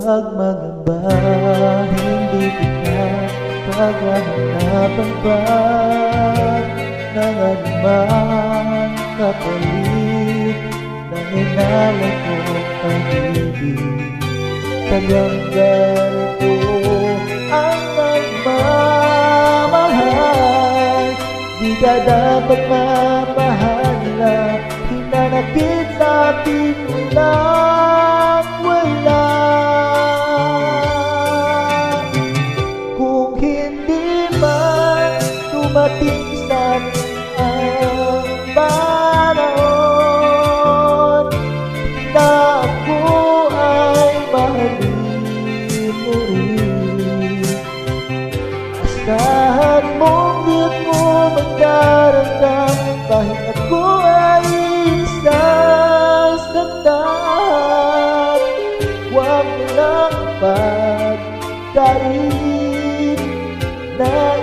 Huwag magamba, hindi kita paghahanapan pa ng anumang kapalit na hinala kong pag-ibig. Tagang ganito ang nagmamahal, di ka dapat mapahala. Hinanakit sa atin walang wala. Kung hindi man dumating sa atin ang panahon na ako ay mahalin mo rin, asahan mong di ako magdaramdam kahit ako ay sasaktan. Huwag mo lang pagkain na